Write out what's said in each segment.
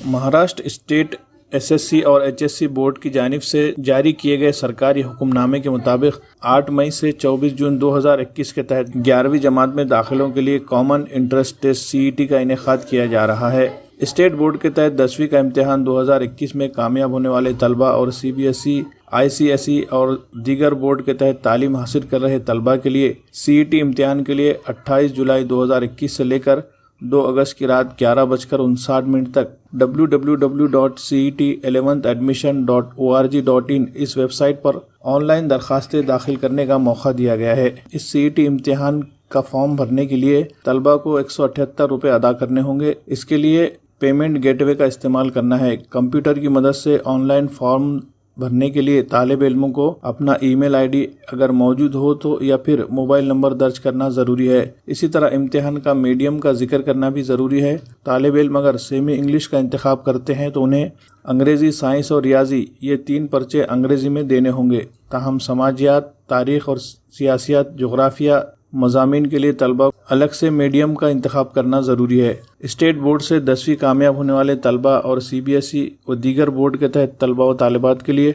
Maharashtra state SSC اور HSC board کی جانب سے جاری کیے گئے سرکاری حکم نامے کے مطابق 8 مئی سے 24 جون 2021 کے تحت 11ویں جماعت میں داخلوں کے لیے کامن انٹرنس ٹیسٹ CET کا انعقاد کیا جا رہا ہے۔ اسٹیٹ بورڈ کے تحت 10ویں کا امتحان 2021 میں کامیاب ہونے والے طلبہ اور CBSE ICSE اور دیگر بورڈ کے تحت تعلیم حاصل کر رہے طلبہ کے لیے CET امتحان کے لیے 28 جولائی 2021 سے لے کر 2 اگست کی رات 11:59 تک www.cet11admission.org.in اس ویب سائٹ پر آن لائن درخواستیں داخل کرنے کا موقع دیا گیا ہے۔ اس CET امتحان کا فارم بھرنے کے لیے طلبہ کو 178 روپے ادا کرنے ہوں گے۔ اس کے لیے پیمنٹ گیٹ وے کا استعمال کرنا ہے۔ کمپیوٹر کی مدد سے آن لائن فارم بھرنے کے لیے طالب علموں کو اپنا ای میل ID اگر موجود ہو تو یا پھر موبائل نمبر درج کرنا ضروری ہے۔ اسی طرح امتحان کا میڈیم کا ذکر کرنا بھی ضروری ہے۔ طالب علم اگر سیمی انگلش کا انتخاب کرتے ہیں تو انہیں انگریزی، سائنس اور ریاضی یہ 3 پرچے انگریزی میں دینے ہوں گے، تاہم سماجیات، تاریخ اور سیاسیات، جغرافیہ مضامین کے لیے طلبہ الگ سے میڈیم کا انتخاب کرنا ضروری ہے۔ اسٹیٹ بورڈ سے 10ویں کامیاب ہونے والے طلبہ اور CBSE و دیگر بورڈ کے تحت طلبہ و طالبات کے لیے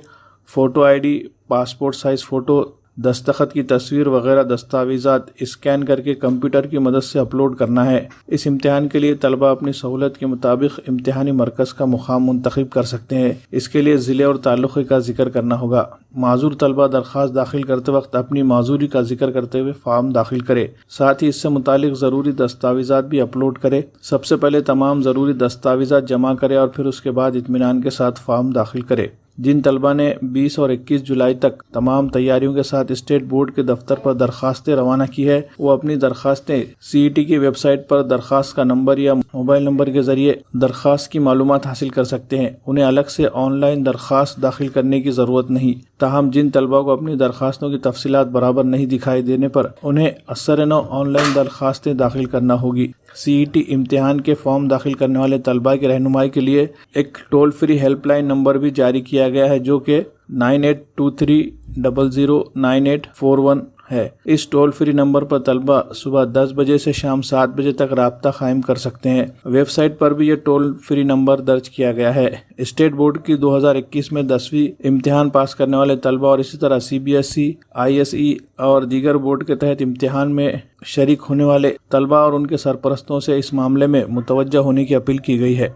photo ID، passport size photo, دستخط کی تصویر وغیرہ دستاویزات اسکین کر کے کمپیوٹر کی مدد سے اپلوڈ کرنا ہے۔ اس امتحان کے لیے طلبہ اپنی سہولت کے مطابق امتحانی مرکز کا مقام منتخب کر سکتے ہیں۔ اس کے لیے ضلع اور تعلقے کا ذکر کرنا ہوگا۔ معذور طلبہ درخواست داخل کرتے وقت اپنی معذوری کا ذکر کرتے ہوئے فارم داخل کرے، ساتھ ہی اس سے متعلق ضروری دستاویزات بھی اپلوڈ کرے۔ سب سے پہلے تمام ضروری دستاویزات جمع کرے اور پھر اس کے بعد اطمینان کے ساتھ فارم داخل کرے۔ جن طلبہ نے 20 اور 21 جولائی تک تمام تیاریوں کے ساتھ اسٹیٹ بورڈ کے دفتر پر درخواستیں روانہ کی ہے، وہ اپنی درخواستیں CET کی ویب سائٹ پر درخواست کا نمبر یا موبائل نمبر کے ذریعے درخواست کی معلومات حاصل کر سکتے ہیں۔ انہیں الگ سے آن لائن درخواست داخل کرنے کی ضرورت نہیں۔ تاہم جن طلبہ کو اپنی درخواستوں کی تفصیلات برابر نہیں دکھائی دینے پر انہیں اثر نو آن لائن درخواستیں داخل کرنا ہوگی۔ CET امتحان کے فارم داخل کرنے والے طلبہ کی رہنمائی کے لیے ایک toll free help line number بھی جاری کیا گیا ہے جو کہ 9823009841 ہے۔ اس ٹول فری نمبر پر طلبہ صبح 10 بجے سے شام 7 بجے تک رابطہ قائم کر سکتے ہیں۔ ویب سائٹ پر بھی یہ ٹول فری نمبر درج کیا گیا ہے۔ اسٹیٹ بورڈ کی 2021 میں 10ویں امتحان پاس کرنے والے طلبہ اور اسی طرح CBSE ISE اور دیگر بورڈ کے تحت امتحان میں شریک ہونے والے طلبہ اور ان کے سرپرستوں سے اس معاملے میں متوجہ ہونے کی اپیل کی گئی ہے۔